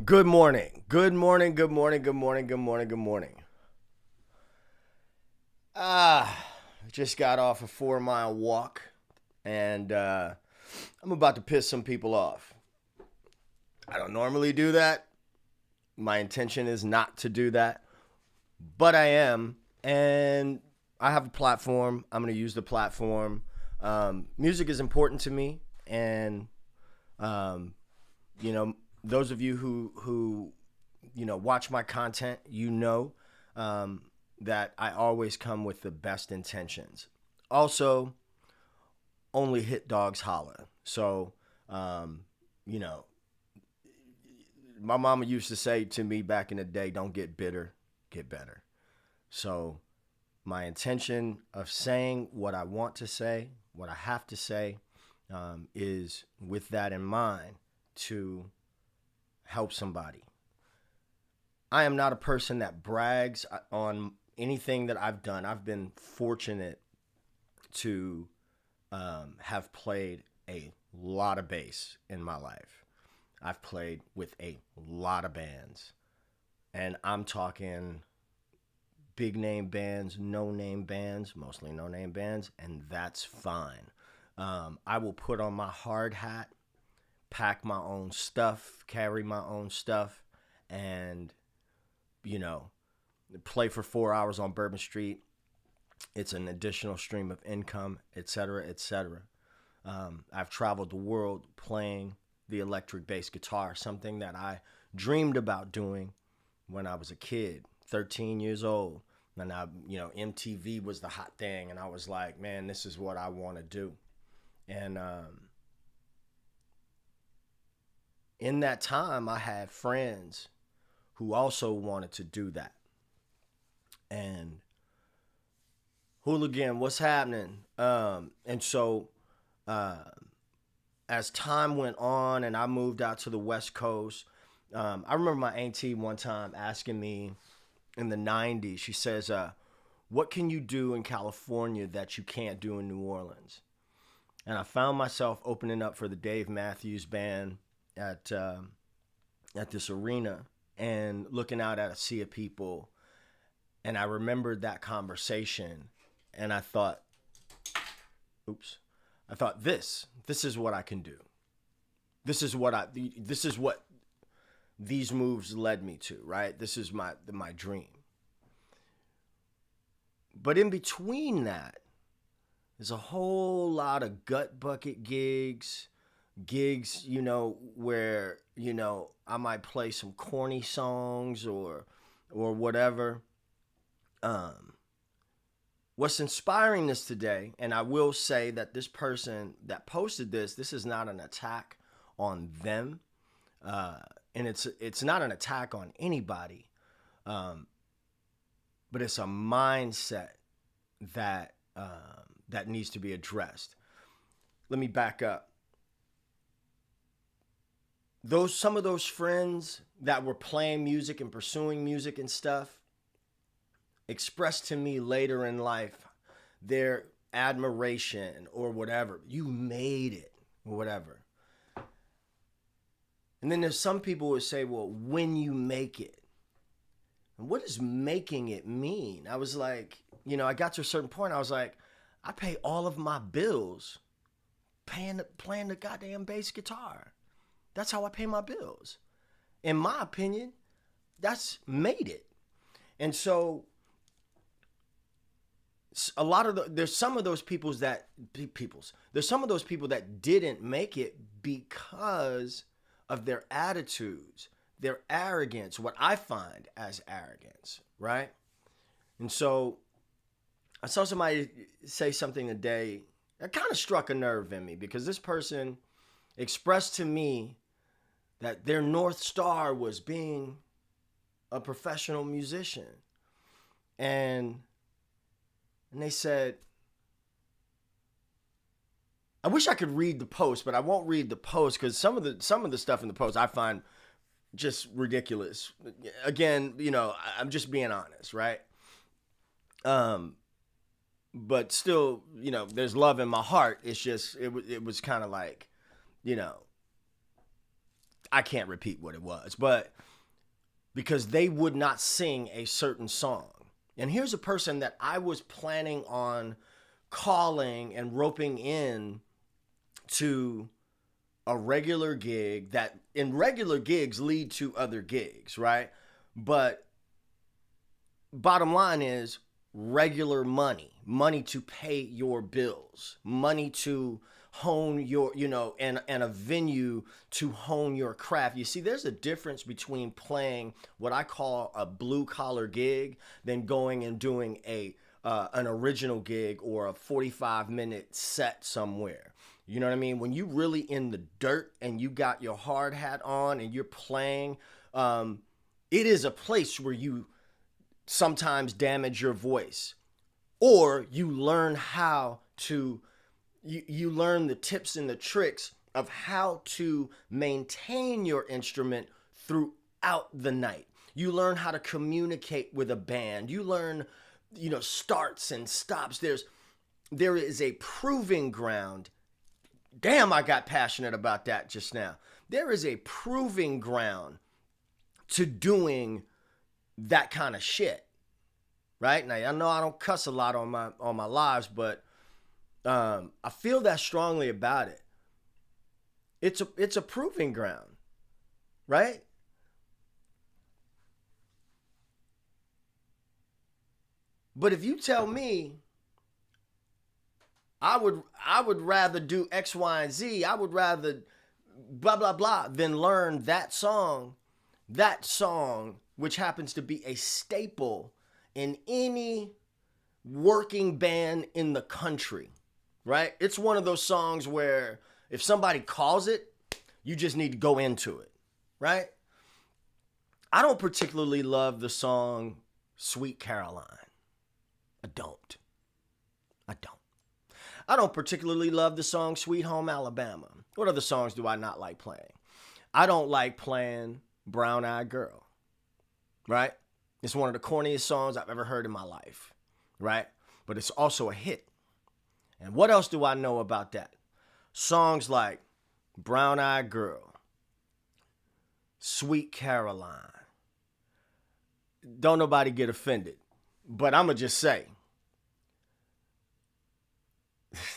Good morning. Good morning. Good morning. Good morning. Good morning. Good morning. Just got off a 4 mile walk and I'm about to piss some people off. I don't normally do that. My intention is not to do that, but I am. And I have a platform. I'm going to use the platform. Music is important to me. And, um, you know, those of you who watch my content, um, that I always come with the best intentions. Also, only hit dogs holler. So, um, you know, my mama used to say to me back in the day, "Don't get bitter, get better." So, my intention of saying what I want to say, what I have to say, is with that in mind to help somebody. I am not a person that brags on anything that I've done. I've been fortunate to have played a lot of bass in my life. I've played with a lot of bands, and I'm talking big name bands, no name bands, mostly no name bands, and that's fine. I will put on my hard hat, pack my own stuff, carry my own stuff, and you know, play for 4 hours on Bourbon Street. It's an additional stream of income, etc., etc. I've traveled the world playing the electric bass guitar, something that I dreamed about doing when I was a kid, 13 years old. And MTV was the hot thing, and I was like, man, this is what I want to do. And in that time, I had friends who also wanted to do that. And hooligan, what's happening? And so uh, as time went on and I moved out to the West Coast, I remember my auntie one time asking me in the 90s, she says, what can you do in California that you can't do in New Orleans? And I found myself opening up for the Dave Matthews Band at this arena and looking out at a sea of people. And I remembered that conversation and I thought, this is what I can do. This is what these moves led me to, right? This is my dream. But in between that, there's a whole lot of gut bucket gigs, where, I might play some corny songs or whatever. What's inspiring this today, and I will say that this person that posted this is not an attack on them, and it's not an attack on anybody, but it's a mindset that that needs to be addressed. Let me back up. Some of those friends that were playing music and pursuing music and stuff expressed to me later in life their admiration or whatever. You made it, or whatever. And then there's some people who say, well, when you make it. And what does making it mean? I was like, I got to a certain point. I was like, I pay all of my bills playing the goddamn bass guitar. That's how I pay my bills. In my opinion, that's made it. And so there's some of those people that didn't make it because of their attitudes, their arrogance, what I find as arrogance, right? And so I saw somebody say something today that kind of struck a nerve in me, because this person expressed to me that their North Star was being a professional musician. And they said, I wish I could read the post, but I won't read the post because some of the stuff in the post I find just ridiculous. Again, I'm just being honest, right? But still, there's love in my heart. It's just it was kind of like, I can't repeat what it was, but because they would not sing a certain song. And here's a person that I was planning on calling and roping in to a regular gig, that in regular gigs lead to other gigs, right? But bottom line is regular money to pay your bills, money to hone your, and a venue to hone your craft. You see, there's a difference between playing what I call a blue collar gig than going and doing an original gig or a 45-minute set somewhere. You know what I mean? When you really in the dirt and you got your hard hat on and you're playing, it is a place where you sometimes damage your voice, or you learn how to, you learn the tips and the tricks of how to maintain your instrument throughout the night. You learn how to communicate with a band. You learn, starts and stops. There is a proving ground. Damn, I got passionate about that just now. There is a proving ground to doing that kind of shit, right? Now, I know I don't cuss a lot on my lives, but I feel that strongly about it. It's a proving ground, right? But if you tell me I would rather do X, Y, and Z, I would rather blah, blah, blah, than learn that song, which happens to be a staple in any working band in the country, right? It's one of those songs where if somebody calls it, you just need to go into it, right? I don't particularly love the song Sweet Caroline. I don't. I don't particularly love the song Sweet Home Alabama. What other songs do I not like playing? I don't like playing Brown Eyed Girl, right? It's one of the corniest songs I've ever heard in my life, right? But it's also a hit. And what else do I know about that? Songs like Brown Eyed Girl, Sweet Caroline. Don't nobody get offended, but I'm going to just say,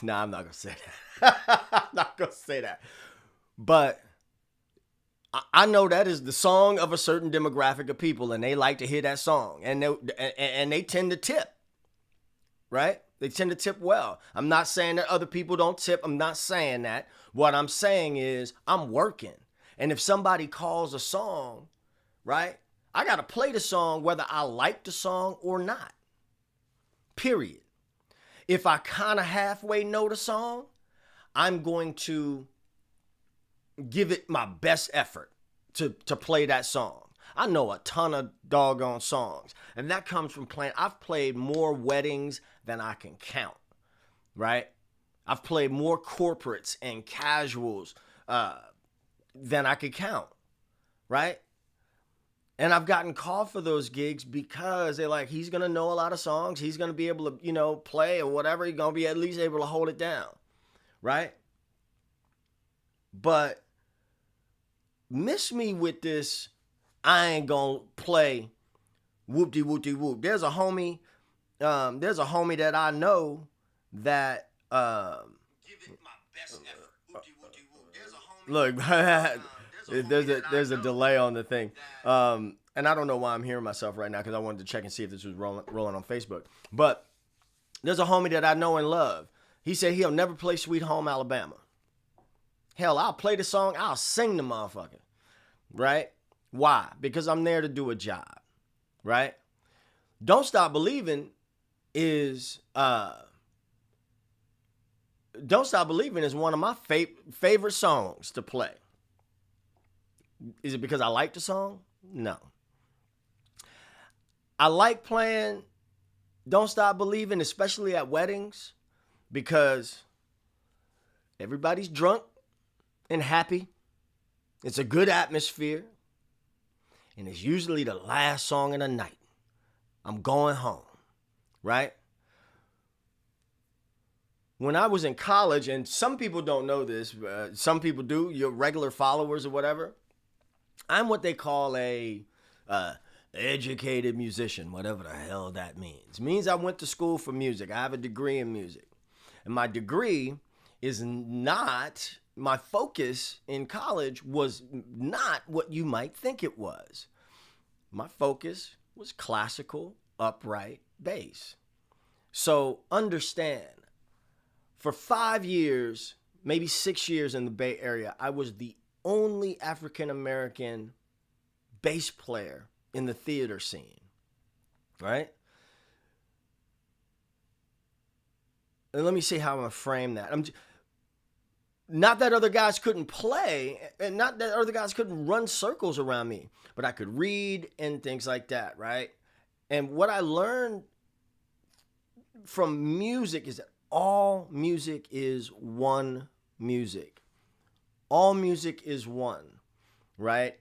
nah, I'm not going to say that. I'm not going to say that. But I know that is the song of a certain demographic of people, and they like to hear that song, and they tend to tip, right? They tend to tip well. I'm not saying that other people don't tip. I'm not saying that. What I'm saying is I'm working. And if somebody calls a song, right, I got to play the song whether I like the song or not. Period. If I kind of halfway know the song, I'm going to give it my best effort to play that song. I know a ton of doggone songs, and that comes from playing. I've played more weddings than I can count, right? I've played more corporates and casuals than I could count, right? And I've gotten called for those gigs because they're like, he's going to know a lot of songs. He's going to be able to, play or whatever. He's going to be at least able to hold it down, right? But miss me with this, I ain't going to play whoop-de-whoop-de-whoop. There's a homie that I know that... Give it my best effort. Whoop-de-whoop-de-whoop. There's a homie... Look, there's a delay on the thing. And I don't know why I'm hearing myself right now because I wanted to check and see if this was rolling on Facebook. But there's a homie that I know and love. He said he'll never play Sweet Home Alabama. Hell, I'll play the song. I'll sing the motherfucker. Right? Why? Because I'm there to do a job. Right? Don't Stop Believing is... Don't Stop Believing is one of my favorite songs to play. Is it because I like the song? No. I like playing Don't Stop Believing, especially at weddings, because everybody's drunk and happy. It's a good atmosphere. And it's usually the last song of the night. I'm going home, right? When I was in college, and some people don't know this, some people do, your regular followers or whatever, I'm what they call a educated musician, whatever the hell that means. It means I went to school for music. I have a degree in music. And my degree is not, my focus in college was not what you might think it was. My focus was classical, upright bass. So understand, for 5 years, maybe 6 years in the Bay Area, I was the only African American bass player in the theater scene, right? And let me see how I'm gonna frame that. Not that other guys couldn't play, and not that other guys couldn't run circles around me, but I could read and things like that, right? And what I learned from music is that all music is one music. All music is one, right?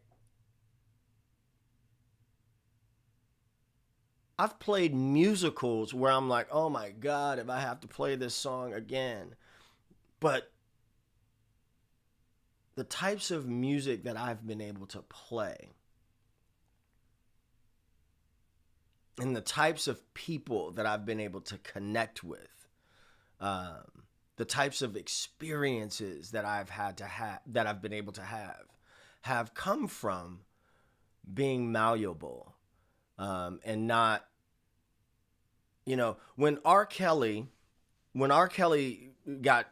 I've played musicals where I'm like, oh my God, if I have to play this song again. But the types of music that I've been able to play and the types of people that I've been able to connect with, the types of experiences that I've had to have, that I've been able to have come from being malleable, and not, when R. Kelly got,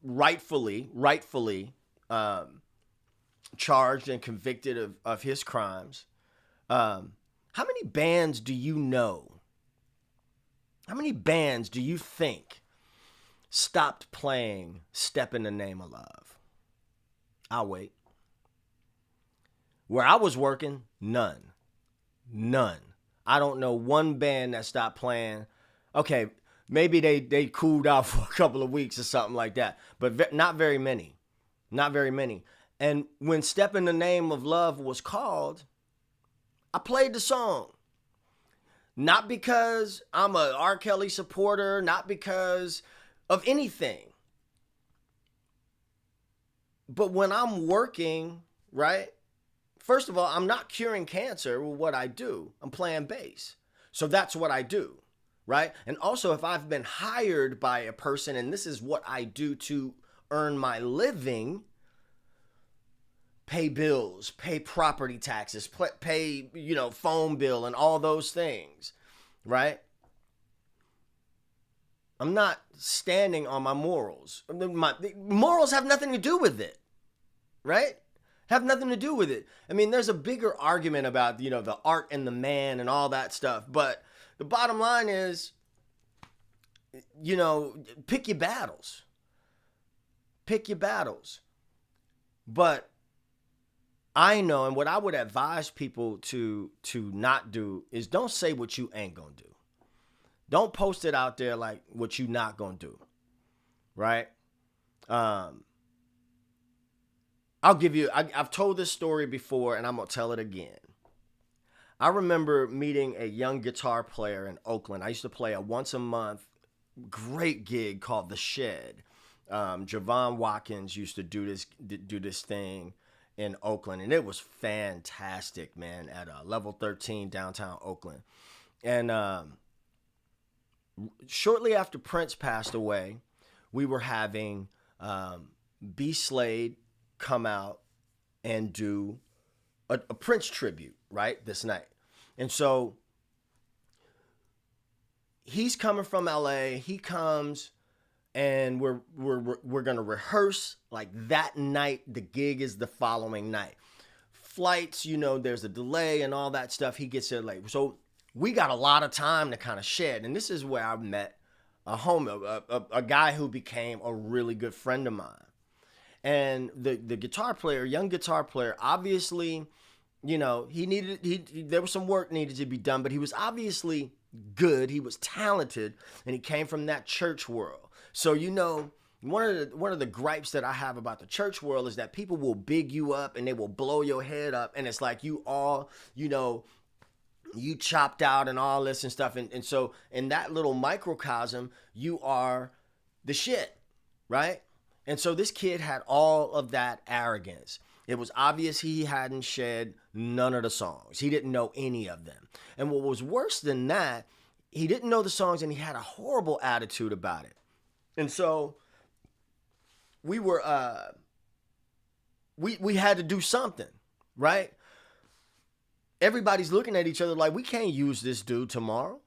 rightfully charged and convicted of his crimes, how many bands do you know? How many bands do you think stopped playing Step in the Name of Love? I'll wait. Where I was working, none. I don't know one band that stopped playing. Okay, maybe they cooled out for a couple of weeks or something like that, but not very many. Not very many. And when Step in the Name of Love was called, I played the song. Not because I'm a R. Kelly supporter, not because of anything. But when I'm working, right? First of all, I'm not curing cancer with what I do. I'm playing bass. So that's what I do, right? And also, if I've been hired by a person and this is what I do to earn my living, pay bills, pay property taxes, pay, phone bill and all those things, right? I'm not standing on my morals. My morals have nothing to do with it, right? Have nothing to do with it. I mean, there's a bigger argument about, the art and the man and all that stuff. But the bottom line is, pick your battles. Pick your battles. But I know, and what I would advise people to not do is don't say what you ain't gonna do. Don't post it out there like what you not gonna do, right? I've told this story before and I'm gonna tell it again. I remember meeting a young guitar player in Oakland. I used to play a once a month great gig called The Shed. Javon Watkins used to do this thing in Oakland, and it was fantastic, man, at level 13 downtown Oakland. And shortly after Prince passed away, we were having B. Slade come out and do a Prince tribute, right, this night. And so he's coming from LA. He comes, and we're gonna rehearse like that night. The gig is the following night. Flights, there's a delay and all that stuff. He gets there late, so we got a lot of time to kind of shed. And this is where I met a guy who became a really good friend of mine. And the guitar player, young guitar player, obviously, there was some work needed to be done, but he was obviously good. He was talented, and he came from that church world. So, one of the gripes that I have about the church world is that people will big you up and they will blow your head up, and it's like you all, you chopped out and all this and stuff. And so in that little microcosm, you are the shit, right? And so this kid had all of that arrogance. It was obvious he hadn't shed none of the songs. He didn't know any of them. And what was worse than that, he didn't know the songs and he had a horrible attitude about it. And so we were we had to do something, right? Everybody's looking at each other like, we can't use this dude tomorrow.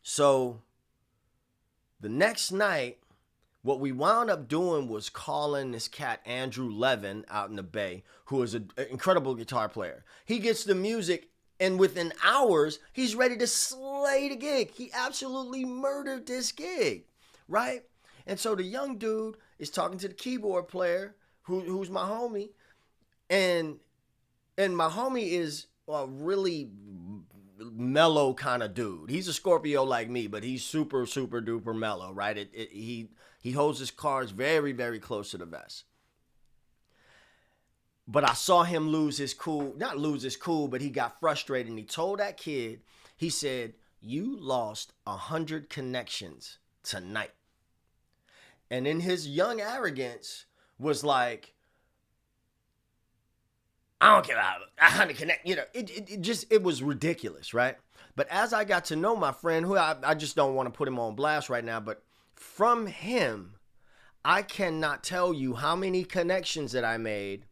So the next night, what we wound up doing was calling this cat, Andrew Levin, out in the Bay, who is an incredible guitar player. He gets the music, and within hours, he's ready to slay the gig. He absolutely murdered this gig, right? And so the young dude is talking to the keyboard player, who's my homie, and my homie is a really mellow kind of dude. He's a Scorpio like me, but he's super, super duper mellow, right? He holds his cards very, very close to the vest. But I saw him lose his cool, not lose his cool, but he got frustrated and he told that kid, he said, you lost 100 connections tonight. And in his young arrogance was like, I don't care about 100 connect, it was ridiculous, right? But as I got to know my friend, who I just don't want to put him on blast right now, but from him, I cannot tell you how many connections that I made,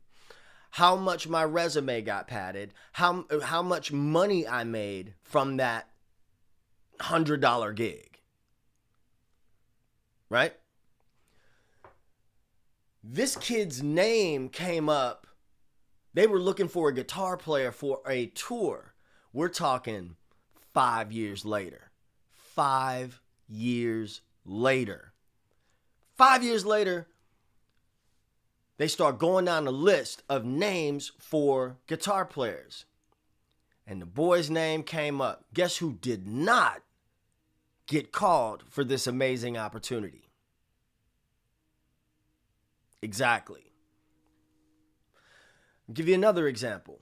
how much my resume got padded, how much money I made from that $100 gig, right? This kid's name came up. They were looking for a guitar player for a tour. We're talking 5 years later. 5 years later. 5 years later, they start going down the list of names for guitar players. And the boy's name came up. Guess who did not get called for this amazing opportunity? Exactly. I'll give you another example.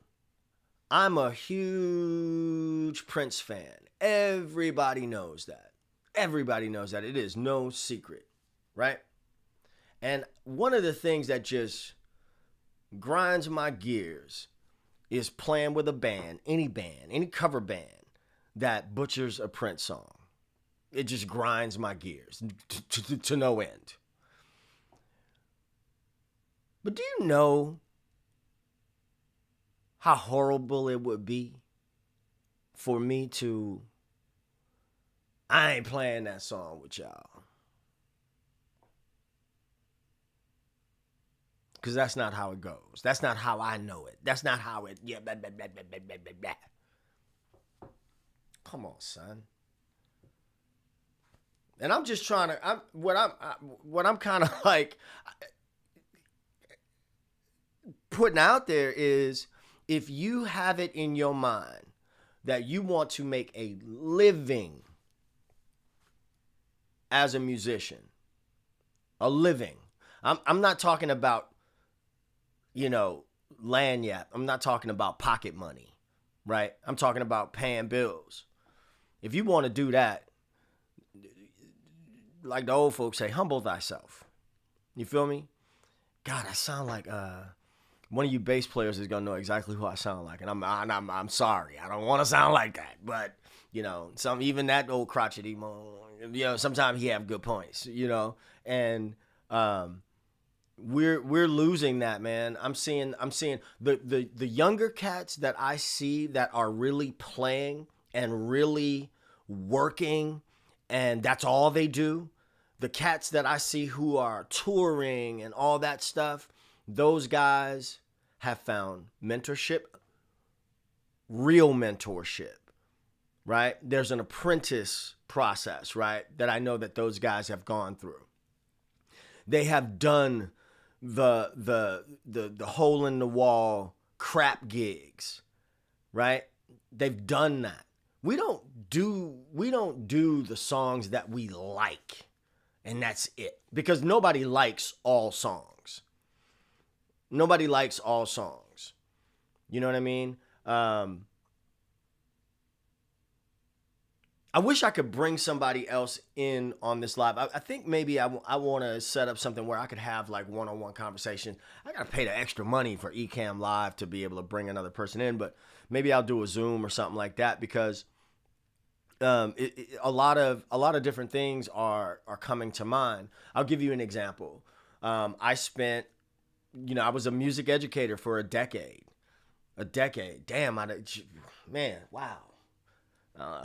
I'm a huge Prince fan. Everybody knows that. Everybody knows that. It is no secret, right? And one of the things that just grinds my gears is playing with a band, any cover band that butchers a Prince song. It just grinds my gears to no end. But do you know how horrible it would be for me to, I ain't playing that song with y'all? Because that's not how it goes. That's not how I know it. That's not how it, yeah, blah, blah, blah, blah, blah, blah, blah. Come on, son. And I'm just trying to, what I'm kind of like putting out there is, if you have it in your mind that you want to make a living as a musician, a living, I'm not talking about, lanyard. I'm not talking about pocket money, right? I'm talking about paying bills. If you want to do that, like the old folks say, humble thyself. You feel me? God, I sound like one of you bass players is gonna know exactly who I sound like, and I'm sorry, I don't want to sound like that, but even that old crotchety, sometimes he have good points, and we're losing that, man. I'm seeing the younger cats that I see that are really playing and really working, and that's all they do. The cats that I see who are touring and all that stuff, those guys have found mentorship, real mentorship, right? There's an apprentice process, right, that I know that those guys have gone through. They have done the hole in the wall crap gigs, right? They've done that. We don't do the songs that we like, and that's it. Because nobody likes all songs. Nobody likes all songs. You know what I mean? I wish I could bring somebody else in on this live. I think maybe I want to set up something where I could have like one-on-one conversations. I got to pay the extra money for Ecamm Live to be able to bring another person in, but maybe I'll do a Zoom or something like that, because a lot of different things are coming to mind. I'll give you an example. I spent, I was a music educator for a decade. Damn, man, wow.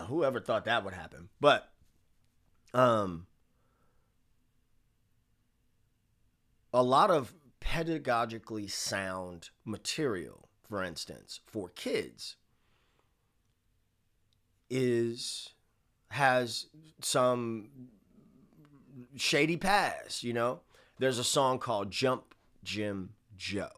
Whoever thought that would happen? But a lot of pedagogically sound material, for instance, for kids, has some shady past. There's a song called Jump Jim Joe.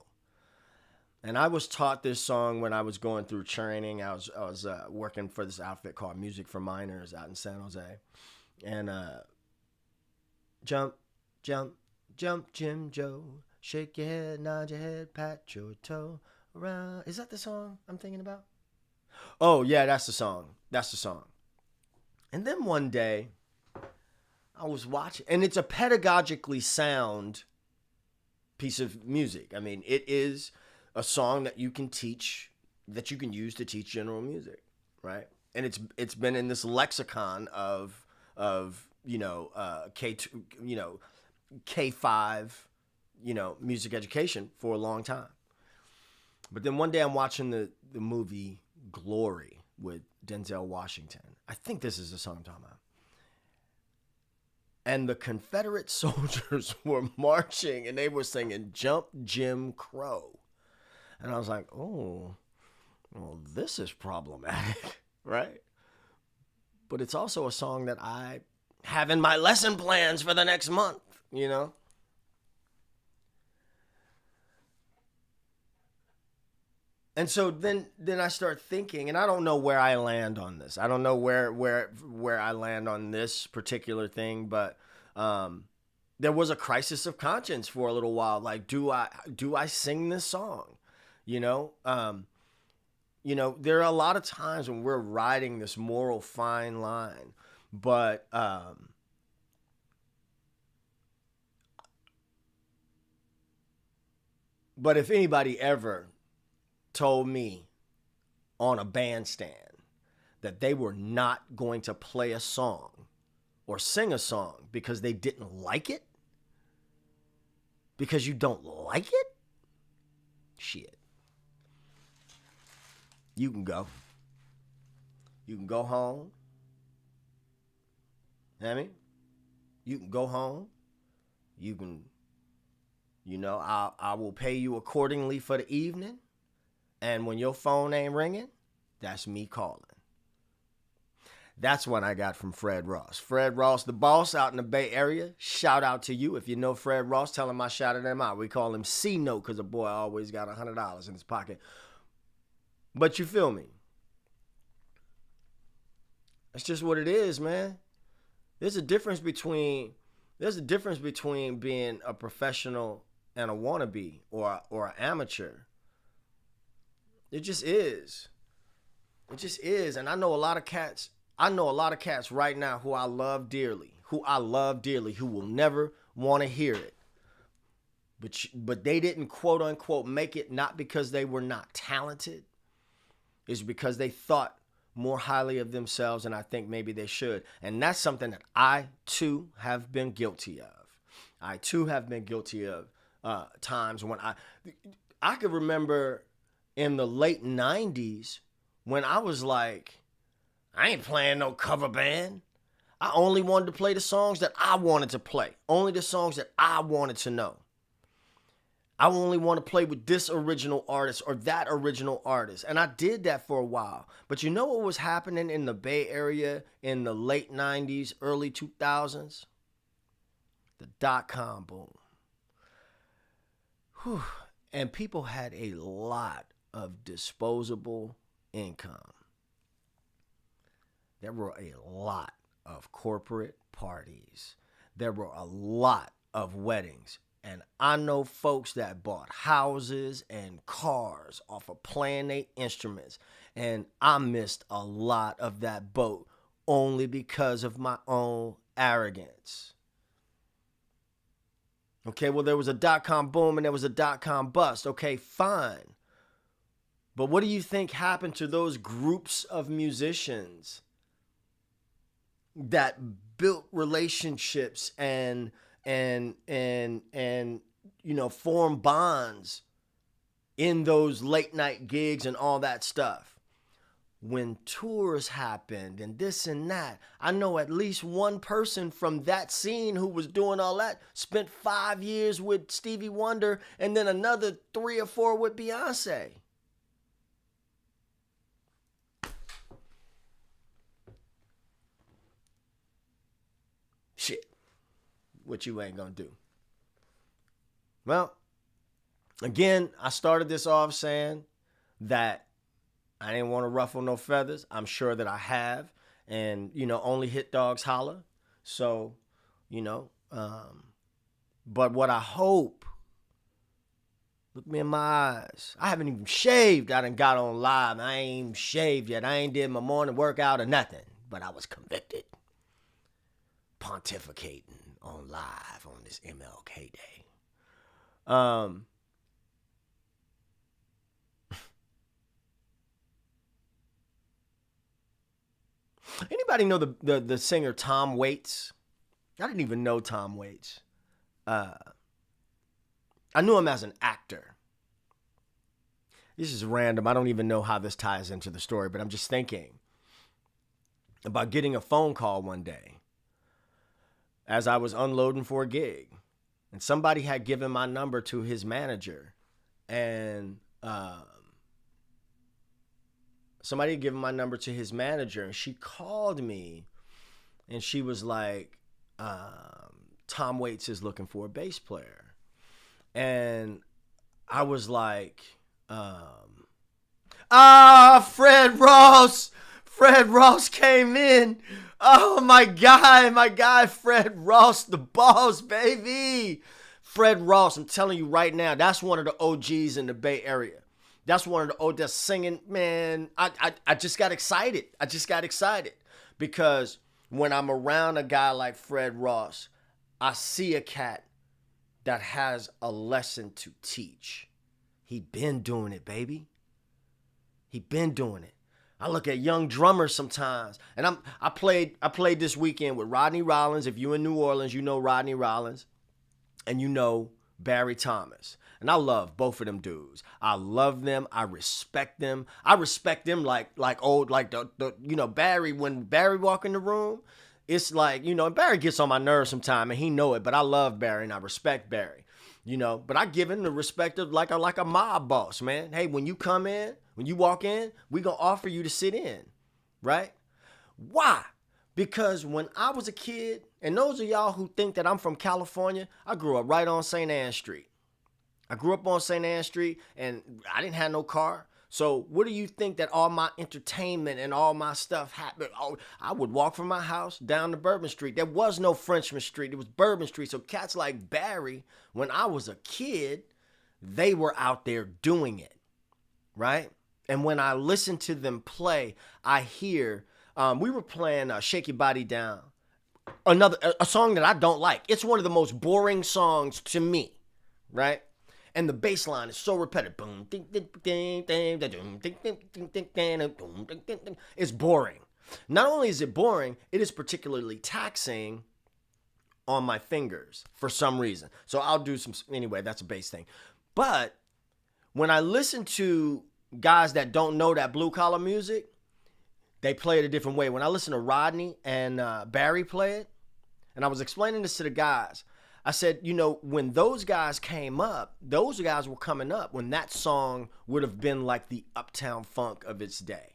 And I was taught this song when I was going through training. I was working for this outfit called Music for Minors out in San Jose. And jump, jump, jump, Jim Joe. Shake your head, nod your head, pat your toe around. Is that the song I'm thinking about? Oh, yeah, that's the song. And then one day, I was watching, and it's a pedagogically sound piece of music. I mean, it is a song that you can teach, that you can use to teach general music, right? And it's been in this lexicon of K2, K5, music education for a long time. But then one day I'm watching the movie Glory with Denzel Washington. I think this is the song I'm talking about. And the Confederate soldiers were marching and they were singing Jump Jim Crow. And I was like, oh, well, this is problematic, right? But it's also a song that I have in my lesson plans for the next month, And so then I start thinking, and I don't know where I land on this. I don't know where I land on this particular thing, but there was a crisis of conscience for a little while. Like, do I sing this song? There are a lot of times when we're riding this moral fine line, but if anybody ever told me on a bandstand that they were not going to play a song or sing a song because they didn't like it, because you don't like it, shit. You can go. You can go home. You can go home. You can, I will pay you accordingly for the evening. And when your phone ain't ringing, that's me calling. That's what I got from Fred Ross. Fred Ross, the boss out in the Bay Area. Shout out to you. If you know Fred Ross, tell him I shouted him out. We call him C-Note because the boy always got $100 in his pocket. But you feel me? That's just what it is, man. There's a difference between being a professional and a wannabe or an amateur. It just is. And I know a lot of cats right now who I love dearly, who will never want to hear it. But they didn't quote unquote make it, not because they were not talented. It's because they thought more highly of themselves, and I think maybe they should. And that's something that I too have been guilty of. Times when I could remember in the late 90s when I was like, I ain't playing no cover band. I only wanted to play the songs that I wanted to play. Only the songs that I wanted to know. I only want to play with this original artist or that original artist. And I did that for a while. But you know what was happening in the Bay Area in the late 90s, early 2000s? The dot-com boom. Whew. And people had a lot of disposable income. There were a lot of corporate parties. There were a lot of weddings. And I know folks that bought houses and cars off of playing their instruments. And I missed a lot of that boat only because of my own arrogance. Okay, well, there was a dot-com boom and there was a dot-com bust. Okay, fine. But what do you think happened to those groups of musicians that built relationships and formed bonds in those late night gigs and all that stuff? When tours happened and this and that, I know at least one person from that scene who was doing all that spent 5 years with Stevie Wonder and then another 3 or 4 with Beyonce. Shit, what you ain't gonna do? Well, again, I started this off saying that I didn't want to ruffle no feathers. I'm sure that I have. And, only hit dogs holler. So, but what I hope, look me in my eyes. I haven't even shaved. I done got on live. I ain't even shaved yet. I ain't did my morning workout or nothing. But I was convicted. Pontificating on live on this MLK Day. Anybody know the singer Tom Waits? I didn't even know Tom Waits. I knew him as an actor. This is random. I don't even know how this ties into the story, but I'm just thinking about getting a phone call one day as I was unloading for a gig. And somebody had given my number to his manager. And somebody had given my number to his manager, and she called me, and she was like, Tom Waits is looking for a bass player. And I was like, Fred Ross. Fred Ross came in. Oh, my guy, Fred Ross, the boss, baby. Fred Ross, I'm telling you right now, that's one of the OGs in the Bay Area. That's one of the oldest singing, man. I just got excited. Because when I'm around a guy like Fred Ross, I see a cat that has a lesson to teach. He been doing it, baby. He been doing it. I look at young drummers sometimes, and I played this weekend with Rodney Rollins. If you in New Orleans, you know Rodney Rollins, and you know Barry Thomas. And I love both of them dudes. I love them. I respect them. I respect them like the Barry, when Barry walk in the room, it's like, Barry gets on my nerves sometimes and he know it, but I love Barry and I respect Barry, but I give him the respect of like a mob boss, man. Hey, when you walk in, we gonna offer you to sit in, right? Why? Because when I was a kid, and those of y'all who think that I'm from California, I grew up right on St. Anne Street. I grew up on St. Anne Street, and I didn't have no car. So what do you think that all my entertainment and all my stuff happened? Oh, I would walk from my house down to Bourbon Street. There was no Frenchman Street. It was Bourbon Street. So cats like Barry, when I was a kid, they were out there doing it, right? And when I listen to them play, I hear, we were playing Shake Your Body Down, a song that I don't like. It's one of the most boring songs to me, right? And the bass line is so repetitive. It's boring. Not only is it boring, it is particularly taxing on my fingers for some reason. So I'll do anyway, that's a bass thing. But when I listen to guys that don't know that blue collar music, they play it a different way. When I listen to Rodney and Barry play it, and I was explaining this to the guys, I said, when those guys came up, those guys were coming up when that song would have been like the Uptown Funk of its day.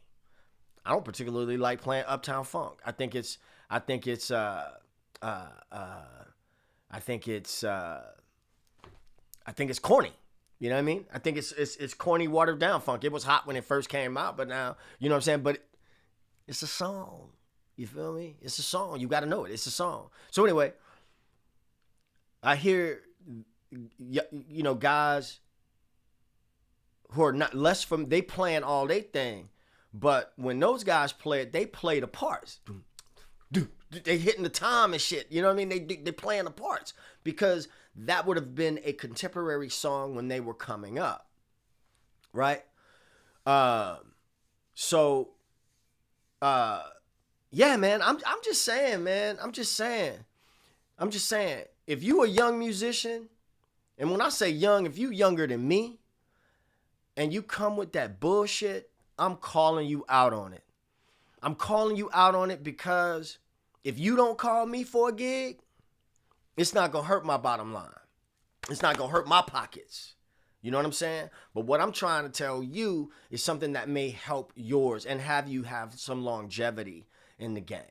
I don't particularly like playing Uptown Funk. I think it's corny. You know what I mean? I think it's corny, watered down funk. It was hot when it first came out, but now, you know what I'm saying? But it's a song. You feel me? It's a song. You got to know it. It's a song. So anyway, I hear, guys who are not less from, they playing all they thing. But when those guys play it, they play the parts. they hitting the time and shit. You know what I mean? They playing the parts because that would have been a contemporary song when they were coming up, right? So, yeah, man. I'm just saying, man. I'm just saying. If you a young musician, and when I say young, if you younger than me, and you come with that bullshit, I'm calling you out on it. I'm calling you out on it because if you don't call me for a gig, it's not going to hurt my bottom line. It's not going to hurt my pockets. You know what I'm saying? But what I'm trying to tell you is something that may help yours and have you have some longevity in the game.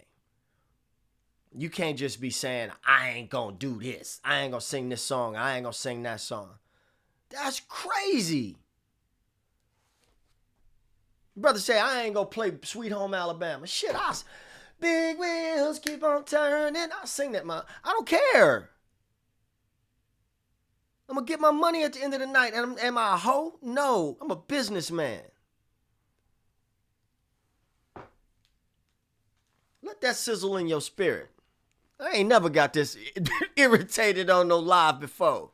You can't just be saying, I ain't going to do this. I ain't going to sing this song. I ain't going to sing that song. That's crazy. Brother say, I ain't gonna play Sweet Home Alabama. Shit, big wheels keep on turning. I sing that, man. I don't care. I'm gonna get my money at the end of the night. And am I a hoe? No, I'm a businessman. Let that sizzle in your spirit. I ain't never got this irritated on no live before.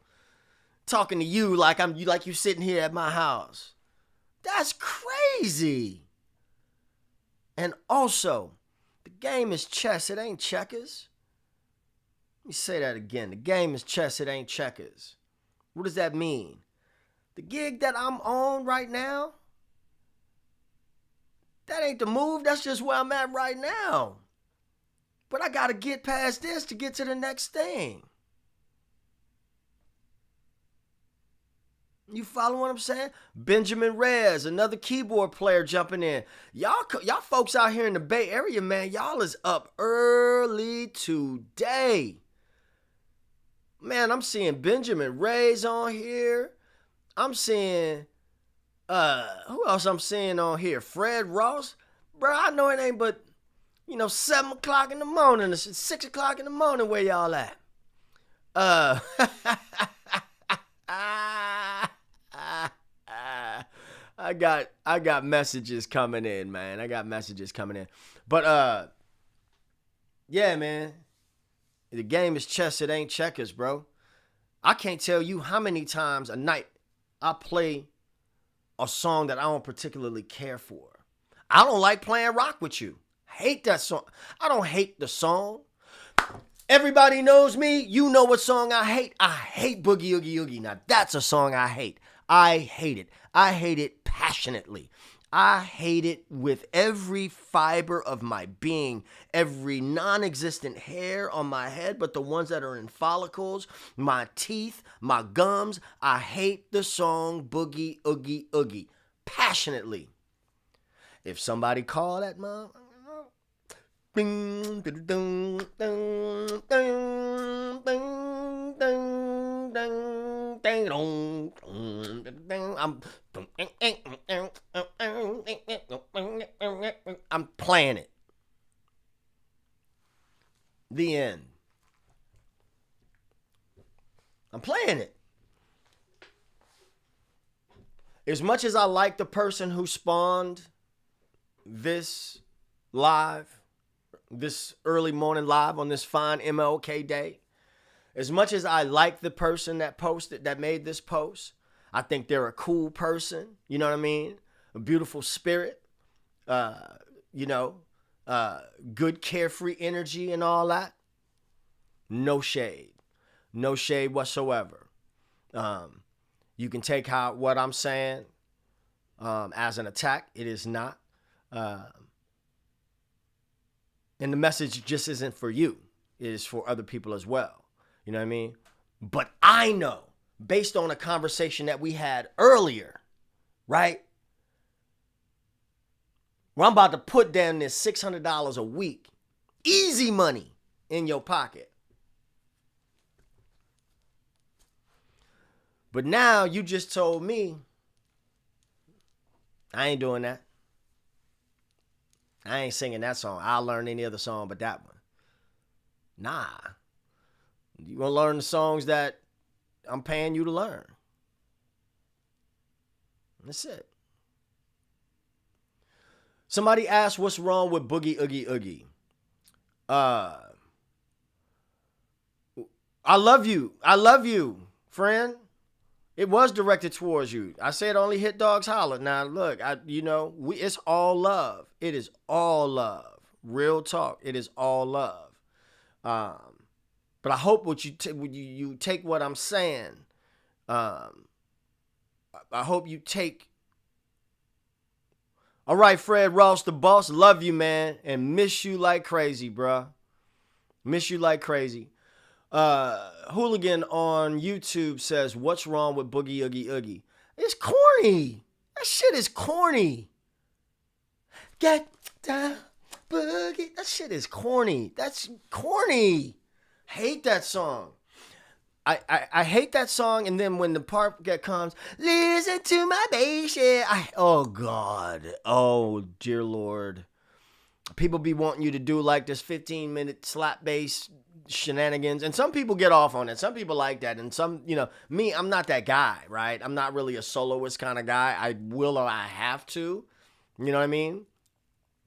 Talking to you like you sitting here at my house. That's crazy. And also, the game is chess, it ain't checkers. Let me say that again. The game is chess, it ain't checkers. What does that mean? The gig that I'm on right now, that ain't the move. That's just where I'm at right now. But I got to get past this to get to the next thing. You follow what I'm saying? Benjamin Reyes, another keyboard player jumping in. Y'all folks out here in the Bay Area, man, y'all is up early today. Man, I'm seeing Benjamin Reyes on here. I'm seeing, who else I'm seeing on here? Fred Ross. Bro, I know it ain't but, 7 o'clock in the morning, 6 o'clock in the morning where y'all at. I got messages coming in, man. But yeah, man. The game is chess, it ain't checkers, bro. I can't tell you how many times a night I play a song that I don't particularly care for. I don't like playing rock with you. Hate that song. I don't hate the song. Everybody knows me. You know what song I hate. I hate Boogie Oogie Oogie. Now that's a song I hate. I hate it. I hate it passionately. I hate it with every fiber of my being, every non-existent hair on my head, but the ones that are in follicles, my teeth, my gums. I hate the song Boogie Oogie Oogie passionately. If somebody call that mom, I'm playing it. The end. I'm playing it. As much as I like the person who spawned this live, this early morning live on this fine MLK day, as much as I like the person that made this post, I think they're a cool person. You know what I mean? A beautiful spirit, good carefree energy and all that. No shade whatsoever. You can take what I'm saying as an attack. It is not. And the message just isn't for you. It is for other people as well. You know what I mean? But I know, based on a conversation that we had earlier, right? Where I'm about to put down this $600 a week, easy money in your pocket. But now you just told me, I ain't doing that. I ain't singing that song. I'll learn any other song but that one. Nah. You want to learn the songs that I'm paying you to learn. That's it. Somebody asked what's wrong with Boogie Oogie Oogie. Uh, I love you. I love you, friend. It was directed towards you. I said only hit dogs holler. Now look, it's all love. It is all love. Real talk. It is all love. But I hope you take what I'm saying. I hope you take. All right, Fred Ross, the boss. Love you, man, and miss you like crazy, bruh. Miss you like crazy. Hooligan on YouTube says, "What's wrong with Boogie Oogie Oogie?" It's corny. That shit is corny. Get down, boogie. That shit is corny. That's corny. Hate that song. I hate that song, and then when the part that comes, listen to my bass, oh God, oh dear Lord, people be wanting you to do like this 15-minute slap bass shenanigans, and some people get off on it. Some people like that, and some, me, I'm not that guy, right? I'm not really a soloist kind of guy. I will or I have to, you know what I mean?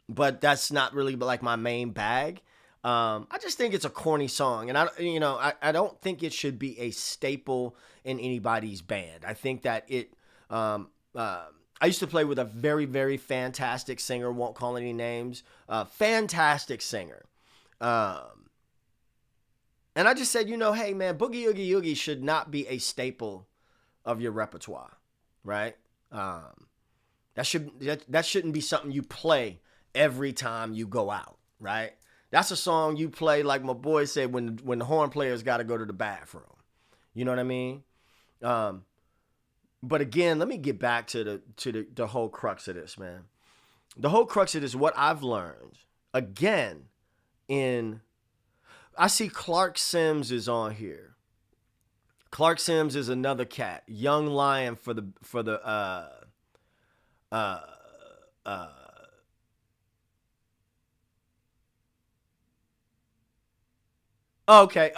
But that's not really like my main bag. I just think it's a corny song, and I don't think it should be a staple in anybody's band. I think that I used to play with a very, very fantastic singer, won't call any names, fantastic singer. And I just said, hey man, Boogie Oogie Oogie should not be a staple of your repertoire, right? That shouldn't be something you play every time you go out, right? That's a song you play, like my boy said, when the horn players got to go to the bathroom. You know what I mean? But again, let me get back to the whole crux of this, man. The whole crux of this, what I've learned, again, I see Clark Sims is on here. Clark Sims is another cat, young lion for the Okay.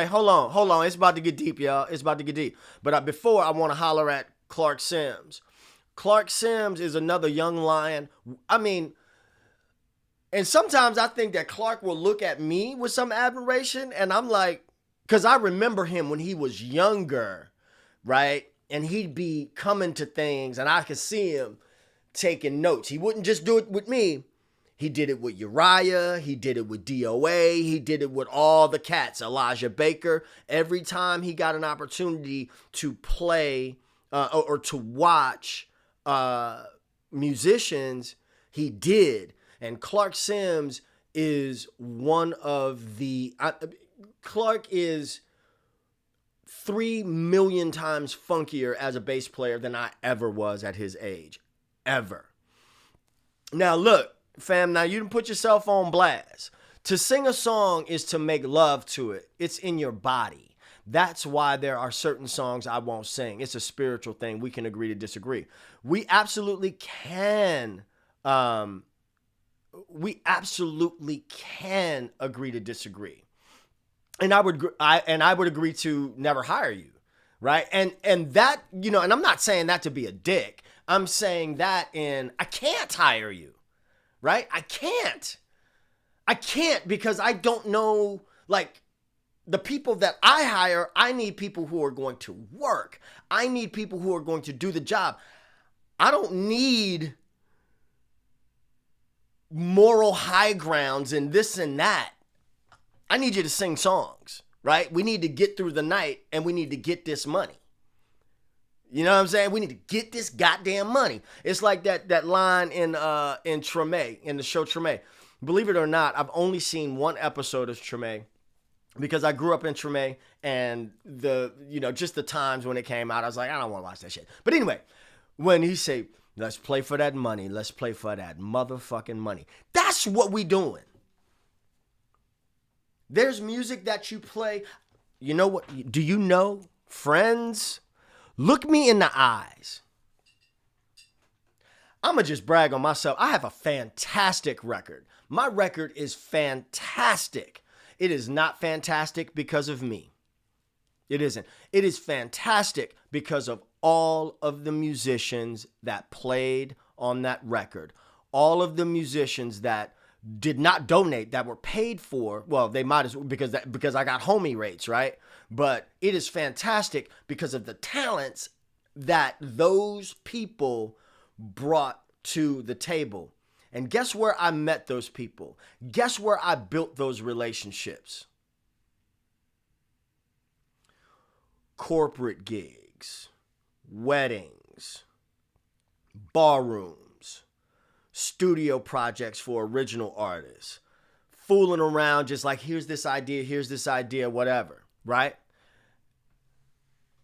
Hold on. It's about to get deep, y'all. It's about to get deep. But before, I want to holler at Clark Sims. Clark Sims is another young lion. I mean, and sometimes I think that Clark will look at me with some admiration, and I'm like, because I remember him when he was younger, right? And he'd be coming to things, and I could see him taking notes. He wouldn't just do it with me. He did it with Uriah. He did it with DOA. He did it with all the cats. Elijah Baker. Every time he got an opportunity to play or to watch musicians, he did. And Clark Sims is one of the... Clark is 3 million times funkier as a bass player than I ever was at his age. Ever. Now, look, fam, now you done put yourself on blast. To sing a song is to make love to it. It's in your body. That's why there are certain songs I won't sing. It's a spiritual thing. We can agree to disagree. We absolutely can. We absolutely can agree to disagree. And I would agree to never hire you, right? And that, and I'm not saying that to be a dick. I'm saying that I can't hire you. Right? I can't because I don't know, like, the people that I hire. I need people who are going to work. I need people who are going to do the job. I don't need moral high grounds and this and that. I need you to sing songs, right? We need to get through the night, and we need to get this money. You know what I'm saying? We need to get this goddamn money. It's like that line in Treme, in the show Treme. Believe it or not, I've only seen one episode of Treme because I grew up in Treme, and just the times when it came out, I was like, I don't want to watch that shit. But anyway, when he say, let's play for that money, let's play for that motherfucking money. That's what we doing. There's music that you play. You know what? Do you know, friends? Look me in the eyes. I'm going to just brag on myself. I have a fantastic record. My record is fantastic. It is not fantastic because of me. It isn't. It is fantastic because of all of the musicians that played on that record. All of the musicians that did not donate, that were paid for. Well, they might as well, because I got homie rates, right? But it is fantastic because of the talents that those people brought to the table. And guess where I met those people? Guess where I built those relationships? Corporate gigs, weddings, bar rooms, studio projects for original artists, fooling around just like, here's this idea, whatever, right?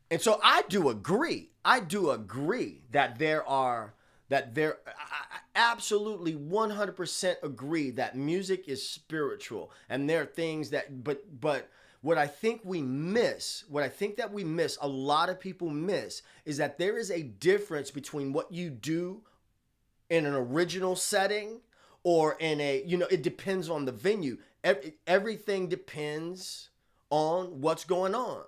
And so I do agree that I absolutely 100% agree that music is spiritual, and there are things that, but what I think that we miss, a lot of people miss, is that there is a difference between what you do in an original setting or in a, it depends on the venue. Everything depends on what's going on,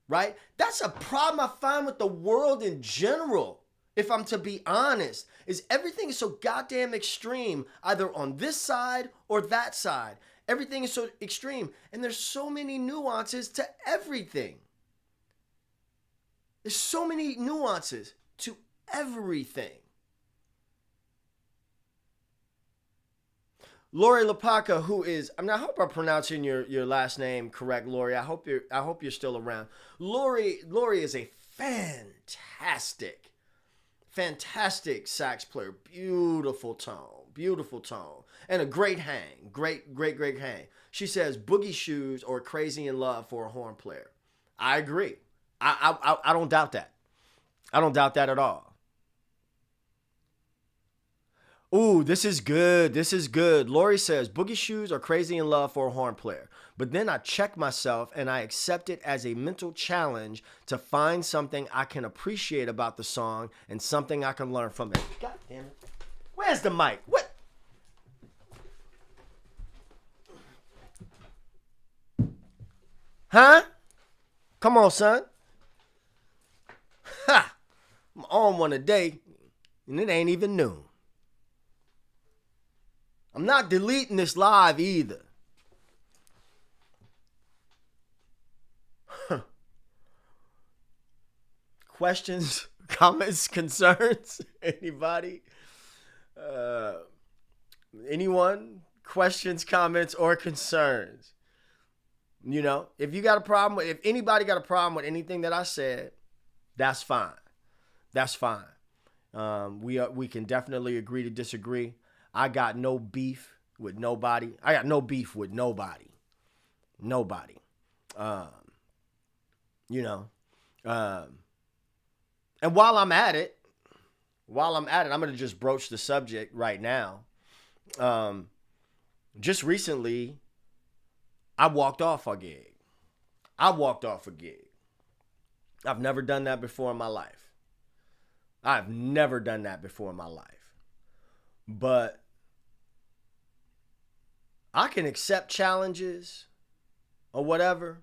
right? That's a problem I find with the world in general. If I'm to be honest, is everything is so goddamn extreme, either on this side or that side. Everything is so extreme, and there's so many nuances to everything. There's so many nuances to everything. Lori Lapaka, who is, I hope I'm pronouncing your last name correct, Lori. I hope you're still around. Lori is a fantastic sax player. Beautiful tone, and a great hang. Great hang. She says boogie shoes or crazy in love for a horn player. I agree. I don't doubt that. I don't doubt that at all. Ooh, this is good. Lori says boogie shoes or crazy in love for a horn player. But then I check myself and I accept it as a mental challenge to find something I can appreciate about the song and something I can learn from it. God damn it. Where's the mic? What? Huh? Come on, son. Ha! I'm on one a day, and it ain't even noon. I'm not deleting this live either. Questions, comments, concerns? Anybody? Anyone? Questions, comments, or concerns? If you got a problem if anybody got a problem with anything that I said, that's fine. That's fine. We can definitely agree to disagree. I got no beef with nobody. Nobody. And while I'm at it, I'm going to just broach the subject right now. Just recently, I walked off a gig. I've never done that before in my life. But I can accept challenges or whatever.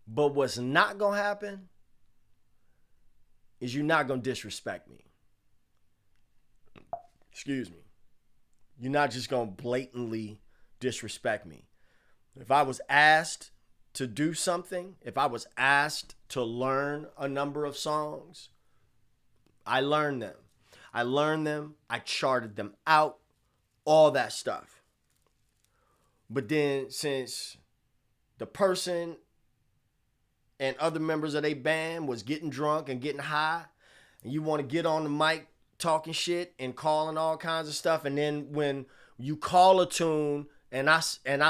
But what's not going to happen is you're not going to disrespect me. Excuse me. You're not just going to blatantly disrespect me. If I was asked to do something, if I was asked to learn a number of songs, I learned them. I charted them out, all that stuff. But then since the person and other members of their band was getting drunk and getting high, and you want to get on the mic talking shit and calling all kinds of stuff, and then when you call a tune and I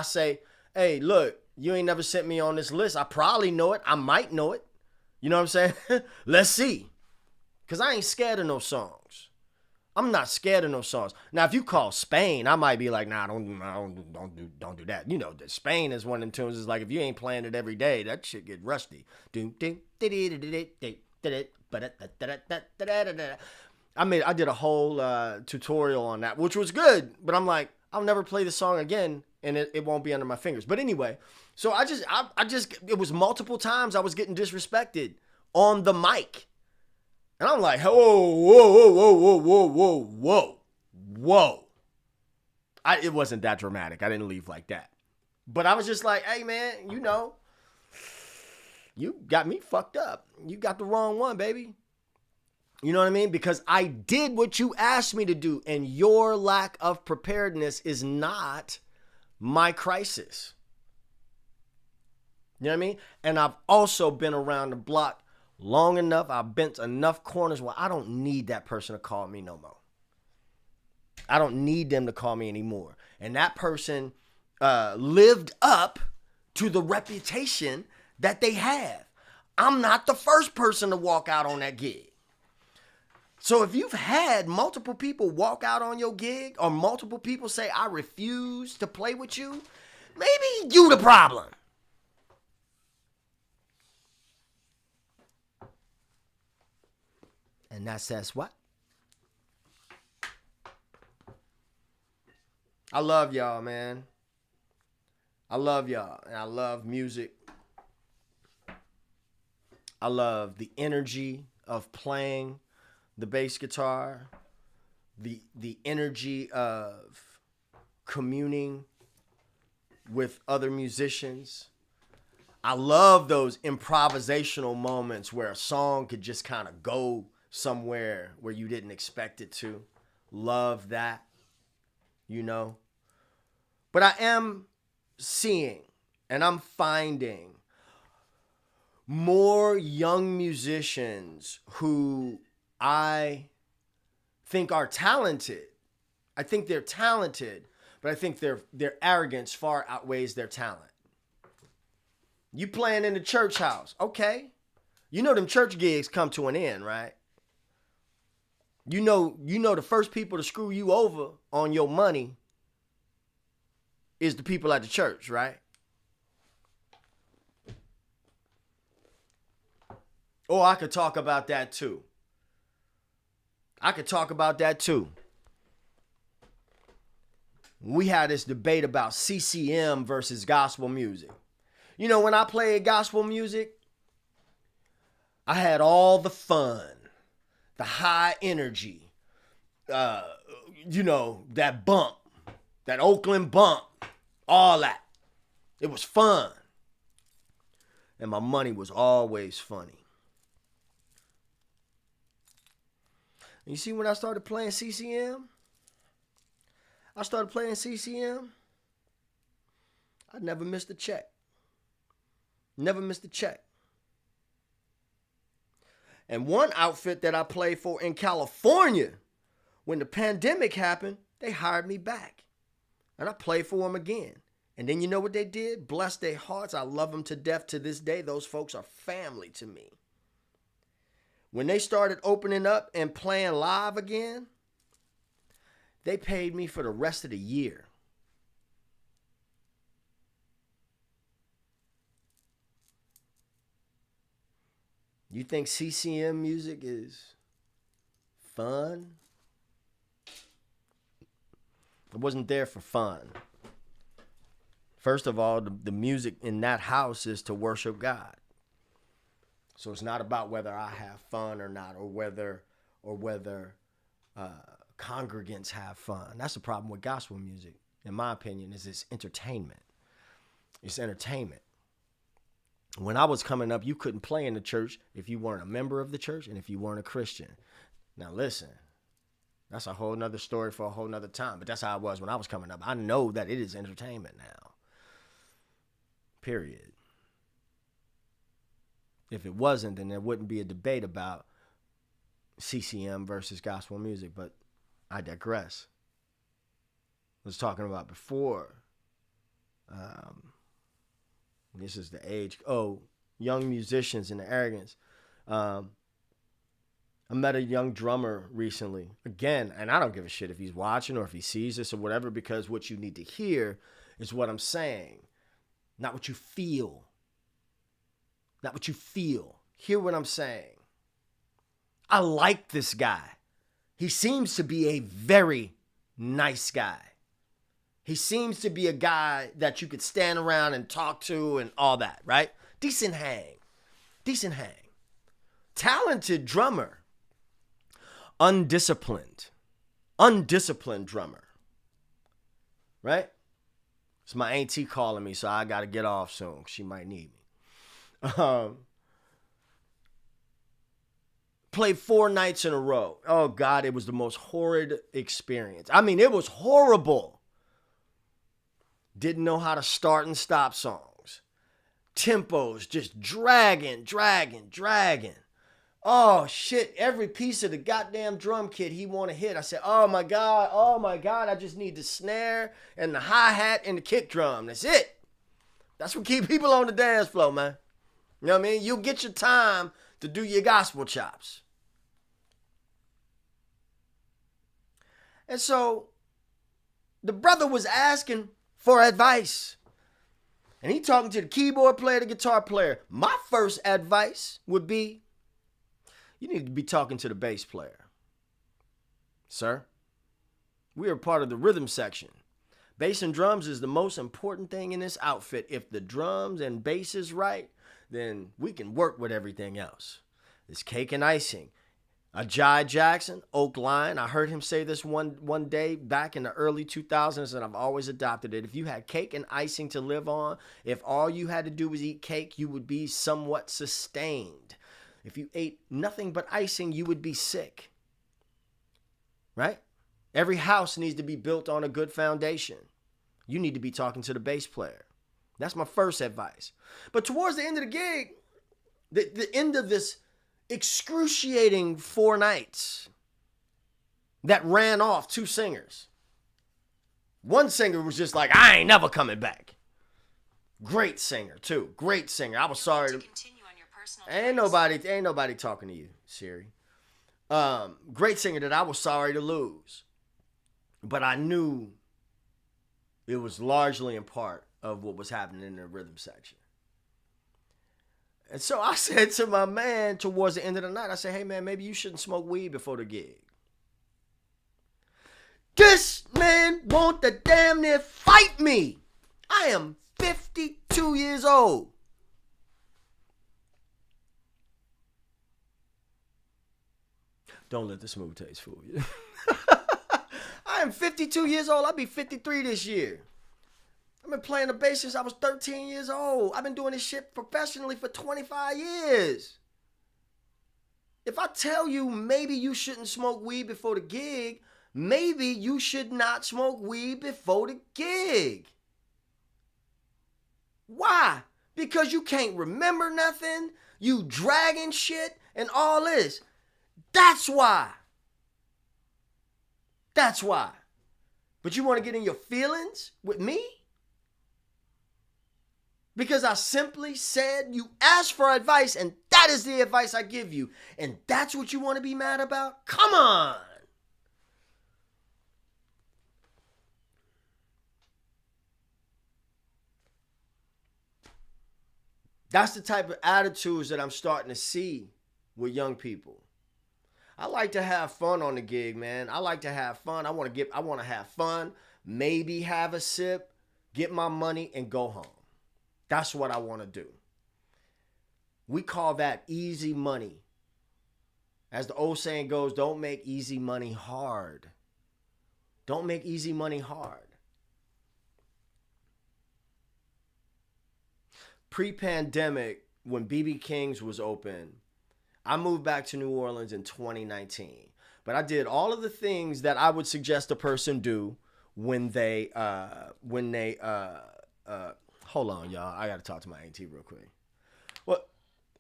say, hey, look, you ain't never sent me on this list. I probably know it. I might know it. You know what I'm saying? Let's see. Because I ain't scared of no songs. I'm not scared of no songs. Now, if you call Spain, I might be like, nah, don't do that. That Spain is one of them tunes. It's like, if you ain't playing it every day, that shit get rusty. I did a whole tutorial on that, which was good. But I'm like, I'll never play the song again, and it won't be under my fingers. But anyway, so I just, it was multiple times I was getting disrespected on the mic. And I'm like, whoa. It wasn't that dramatic. I didn't leave like that. But I was just like, hey, man, you got me fucked up. You got the wrong one, baby. You know what I mean? Because I did what you asked me to do, and your lack of preparedness is not my crisis. You know what I mean? And I've also been around the block long enough. I've bent enough corners where I don't need that person to call me no more. I don't need them to call me anymore. And that person lived up to the reputation that they have. I'm not the first person to walk out on that gig. So if you've had multiple people walk out on your gig or multiple people say, I refuse to play with you, maybe you the problem. And that says what? I love y'all, man. I love y'all. And I love music. I love the energy of playing the bass guitar, the energy of communing with other musicians. I love those improvisational moments where a song could just kind of go somewhere where you didn't expect it to. Love that, But I am seeing and I'm finding more young musicians who I think are talented. I think they're talented, but I think their arrogance far outweighs their talent. You playing in the church house, okay. Them church gigs come to an end, right? You know the first people to screw you over on your money is the people at the church, right? Or I could talk about that too. We had this debate about CCM versus gospel music. When I played gospel music, I had all the fun, the high energy, that bump, that Oakland bump, all that. It was fun. And my money was always funny. You see, when I started playing CCM, I never missed a check. Never missed a check. And one outfit that I played for in California, when the pandemic happened, they hired me back. And I played for them again. And then you know what they did? Bless their hearts. I love them to death to this day. Those folks are family to me. When they started opening up and playing live again, they paid me for the rest of the year. You think CCM music is fun? It wasn't there for fun. First of all, the music in that house is to worship God. So it's not about whether I have fun or not, or whether congregants have fun. That's the problem with gospel music, in my opinion, is it's entertainment. It's entertainment. When I was coming up, you couldn't play in the church if you weren't a member of the church and if you weren't a Christian. Now listen, that's a whole nother story for a whole nother time, but that's how it was when I was coming up. I know that it is entertainment now. Period. If it wasn't, then there wouldn't be a debate about CCM versus gospel music, but I digress. I was talking about before. This is the age. Young musicians and the arrogance. I met a young drummer recently. Again, and I don't give a shit if he's watching or if he sees this or whatever, because what you need to hear is what I'm saying, not what you feel. Not what you feel. Hear what I'm saying. I like this guy. He seems to be a very nice guy. He seems to be a guy that you could stand around and talk to and all that, right? Decent hang. Talented drummer. Undisciplined drummer. right? It's my auntie calling me, so I got to get off soon. She might need me. Played 4 nights in a row. Oh, God, it was the most horrid experience. I mean, it was horrible. Didn't know how to start and stop songs. Tempos just dragging. Oh, shit. Every piece of the goddamn drum kit he want to hit. I said, oh, my God. I just need the snare and the hi-hat and the kick drum. That's it. That's what keep people on the dance floor, man. You know what I mean? You'll get your time to do your gospel chops. And so the brother was asking for advice. And he talking to the keyboard player, the guitar player. My first advice would be, you need to be talking to the bass player. Sir, we are part of the rhythm section. Bass and drums is the most important thing in this outfit. If the drums and bass is right, then we can work with everything else. It's cake and icing. Ajay Jackson, Oak Line, I heard him say this one day back in the early 2000s, and I've always adopted it. If you had cake and icing to live on, if all you had to do was eat cake, you would be somewhat sustained. If you ate nothing but icing, you would be sick. Right? Every house needs to be built on a good foundation. You need to be talking to the bass player. That's my first advice. But towards the end of the gig, the end of this excruciating 4 nights that ran off 2 singers. One singer was just like, I ain't never coming back. Great singer, too. Great singer. I was sorry to continue on your personal ain't nobody talking to you, Siri. Great singer that I was sorry to lose. But I knew it was largely in part of what was happening in the rhythm section. And so I said to my man towards the end of the night, I said, hey man, maybe you shouldn't smoke weed before the gig. This man want to damn near fight me. I am 52 years old. Don't let the smooth taste fool you. I am 52 years old. I'll be 53 this year. I've been playing the bass since I was 13 years old. I've been doing this shit professionally for 25 years. If I tell you maybe you shouldn't smoke weed before the gig, maybe you should not smoke weed before the gig. Why? Because you can't remember nothing, you dragging shit and all this. That's why. That's why. But you want to get in your feelings with me? Because I simply said you asked for advice and that is the advice I give you. And that's what you want to be mad about? Come on. That's the type of attitudes that I'm starting to see with young people. I like to have fun on the gig, man. I like to have fun. I want to have fun, maybe have a sip, get my money and go home. That's what I want to do. We call that easy money. As the old saying goes, don't make easy money hard. Don't make easy money hard. Pre-pandemic, when BB King's was open, I moved back to New Orleans in 2019. But I did all of the things that I would suggest a person do when they hold on, y'all. I got to talk to my auntie real quick.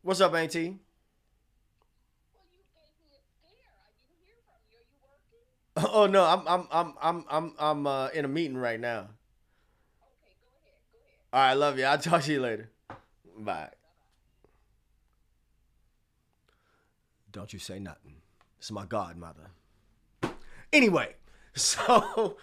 What's up, auntie? Well, you gave me a scare. I didn't hear from you. Are you working? Oh no, I'm in a meeting right now. Okay, go ahead. Go ahead. All right, love you. I'll talk to you later. Bye. Bye-bye. Don't you say nothing. This is my godmother. Anyway, so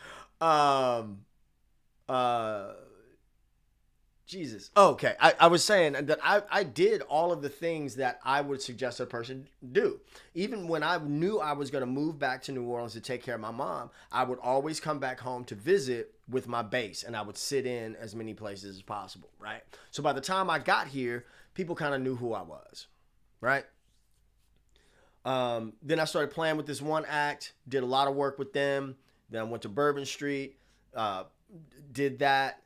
Jesus. Okay. I was saying that I did all of the things that I would suggest a person do. Even when I knew I was going to move back to New Orleans to take care of my mom, I would always come back home to visit with my bass, and I would sit in as many places as possible, right? So by the time I got here, people kind of knew who I was, right? Then I started playing with this one act, did a lot of work with them. Then I went to Bourbon Street, uh, did that,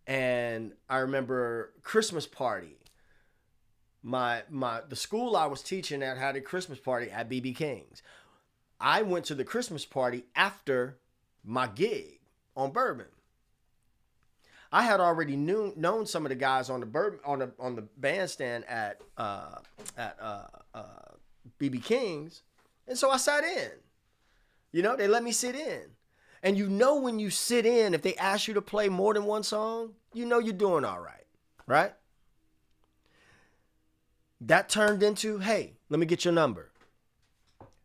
and I remember Christmas party. My the school I was teaching at had a Christmas party at BB King's. I went to the Christmas party after my gig on Bourbon. I had already known some of the guys on the Bourbon on the bandstand at BB King's, and so I sat in. You know, they let me sit in. And you know when you sit in, if they ask you to play more than one song, you know you're doing all right, right? That turned into, hey, let me get your number.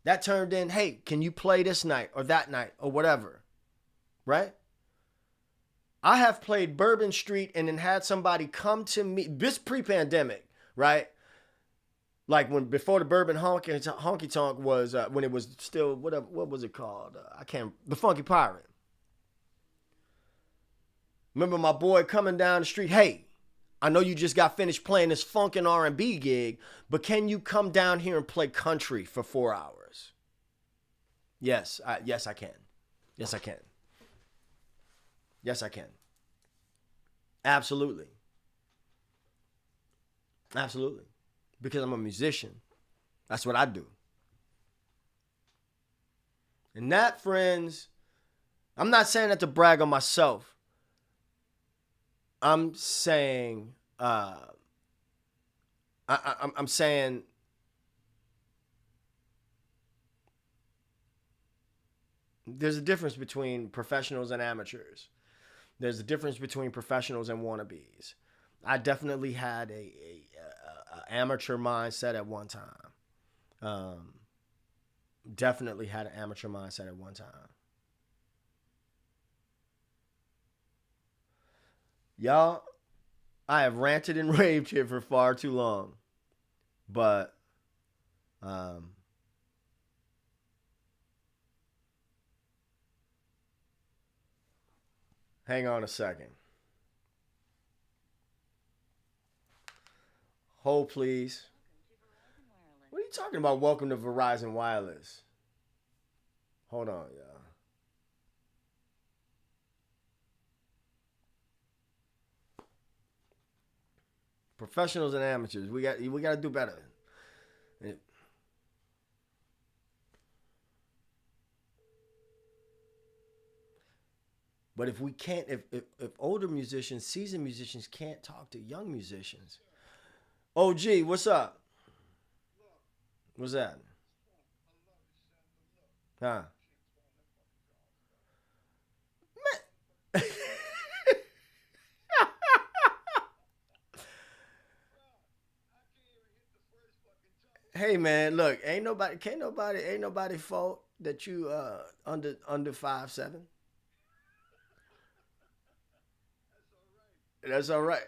That turned in, hey, can you play this night or that night or whatever, right? I have played Bourbon Street and then had somebody come to me, this pre-pandemic, right? Like when before the Bourbon Honky Tonk was when it was still what was it called? The Funky Pirate. Remember my boy coming down the street, hey, I know you just got finished playing this funk and R&B gig, but can you come down here and play country for 4 hours? Yes, I can. Yes, I can. Yes, I can. Absolutely. Absolutely. Because I'm a musician. That's what I do. And that, friends, I'm not saying that to brag on myself. I'm saying, I'm saying, there's a difference between professionals and amateurs. There's a difference between professionals and wannabes. I definitely had a amateur mindset at one time. Definitely had an amateur mindset at one time. Y'all, I have ranted and raved here for far too long. But hang on a second. Hold, please. What are you talking about? Welcome to Verizon Wireless. Hold on, y'all. Professionals and amateurs. We got to do better. But if we can't, if older musicians, seasoned musicians can't talk to young musicians. OG, what's up? What's that? Huh? Hey man, look, ain't nobody fault that you under 5'7". That's all right.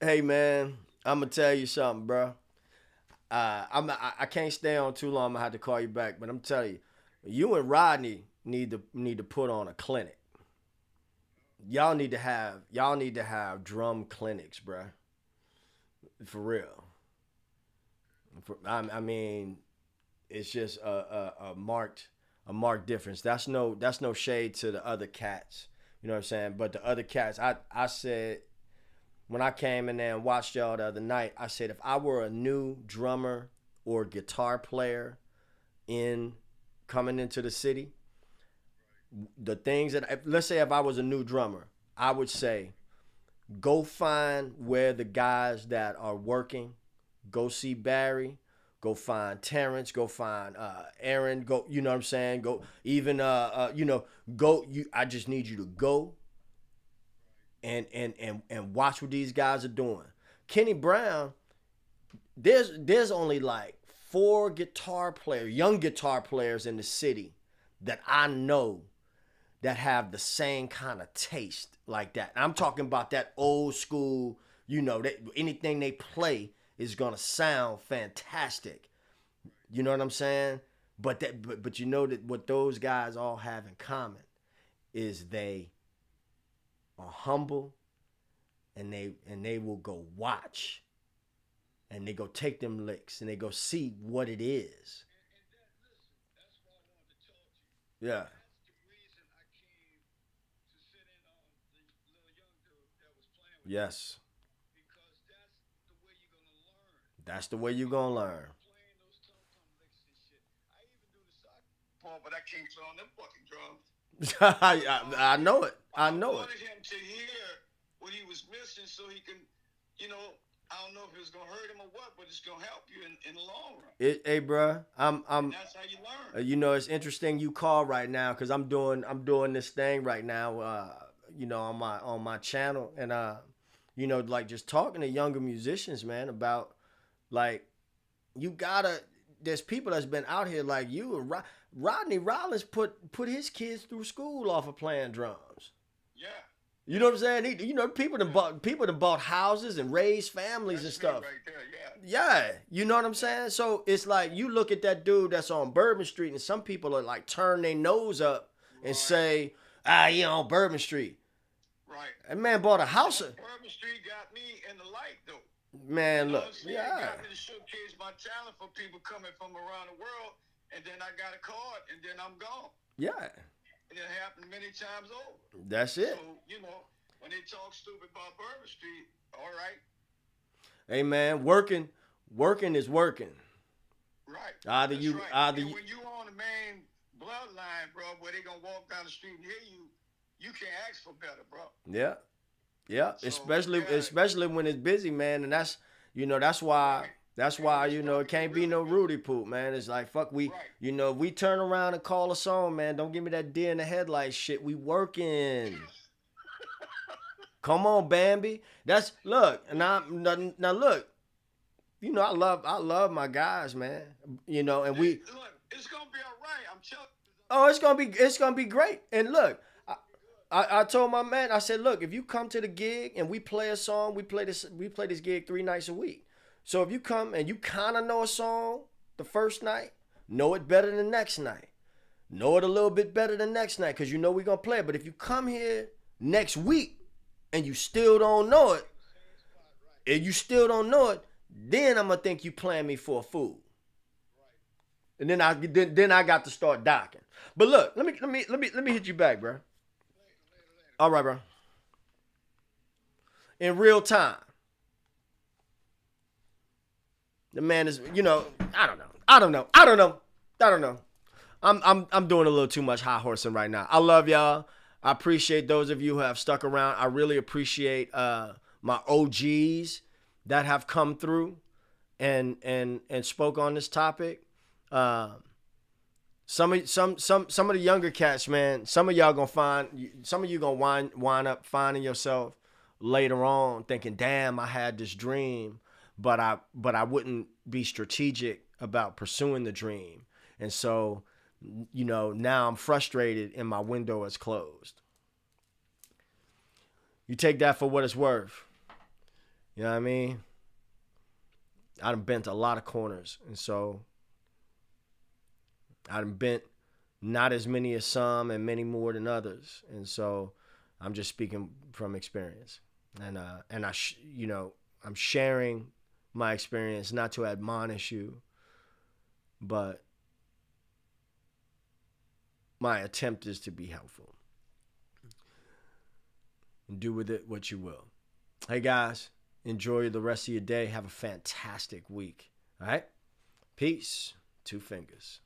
Hey man, I'm gonna tell you something, bro. I can't stay on too long. I'm gonna have to call you back, but I'm telling you, you and Rodney need to put on a clinic. Y'all need to have drum clinics, bro. For real. I mean, it's just a marked difference. That's no shade to the other cats. You know what I'm saying? But the other cats, I said when I came in there and watched y'all the other night, I said if I were a new drummer or guitar player in coming into the city, the things that let's say if I was a new drummer, I would say go find where the guys that are working, go see Barry, go find Terrence, go find Aaron, go, you know what I'm saying? Go even go you I just need you to go and watch what these guys are doing. Kenny Brown, there's only like young guitar players in the city that I know that have the same kind of taste like that. And I'm talking about that old school, anything they play is gonna sound fantastic. You know what I'm saying? But you know that what those guys all have in common is they are humble, and they will go watch, and they go take them licks, and they go see what it is. Yeah. That's the reason I came to sit in on the little young dude that was playing with me Yes. because that's the way you're gonna learn. That's the way you You gonna know, learn. playing those tom-tom licks and shit. I even do the soccer part, but I can't play on them fucking drums. You know, I know it. I I know it. wanted him to hear what he was missing so he can, you know, I don't know if it's gonna hurt him or what, but it's gonna help you in the long run. Hey, bruh, And that's how you learn. you know, it's interesting you call right now because I'm doing this thing right now, you know, on my channel, and you know, like just talking to younger musicians, man, about like you gotta. There's people that's been out here like you. And Rodney Rollins put his kids through school off of playing drums. Yeah. You know what I'm saying? You know, people that bought houses and raised families That's and stuff. me right there, yeah. Yeah, you know what I'm saying? So it's like you look at that dude that's on Bourbon Street, and some people are like turn their nose up and Right. say, he on Bourbon Street. Right. That man bought a house. Bourbon Street got me in the light though. Man, You know look, what I'm saying? It yeah, got me to showcase my talent for people coming from around the world, and then I got a card, and then I'm gone. yeah, And it happened many times over. that's it. So, you know, when they talk stupid about Bourbon Street, all right, Hey man, working is working. right. Either That's you, right. either And you, when you on the main bloodline, bro, where they gonna walk down the street and hear you, you can't ask for better, bro. yeah, yeah. So, Especially, yeah. especially when it's busy, man, and that's, you know, that's why. Right. That's And why, it's you know, it gotta be can't be really no good. Rudy poop, man. It's like, fuck, we, Right. you know, if we turn around and call a song, man, don't give me that deer in the headlights shit. We working. Come on, Bambi. That's, look, and now look, you know, I love my guys, man. You know, and we, Look, it's gonna be all right. I'm telling you. oh, it's gonna be great. And look, I told my man, I said, look, if you come to the gig and we play a song, we play this gig 3 nights a week. So if you come and you kind of know a song the first night, know it better than the next night. Know it a little bit better than next night because you know we're going to play it. But if you come here next week and you still don't know it, then I'm going to think you playing me for a fool. And then I got to start docking. But look, let me hit you back, bro. All right, bro. In real time. The man is, you know, I don't know. I'm doing a little too much high horsing right now. I love y'all. I appreciate those of you who have stuck around. I really appreciate my OGs that have come through and spoke on this topic. Some of the younger cats, man. Some of y'all gonna wind up finding yourself later on thinking, "Damn, I had this dream." But I wouldn't be strategic about pursuing the dream. And so, you know, now I'm frustrated and my window is closed. You take that for what it's worth. You know what I mean? I done bent a lot of corners. And so I done bent not as many as some and many more than others. And so I'm just speaking from experience. And you know, I'm sharing my experience, not to admonish you, but my attempt is to be helpful. And do with it what you will. Hey guys, enjoy the rest of your day. Have a fantastic week. All right? Peace. 2 fingers.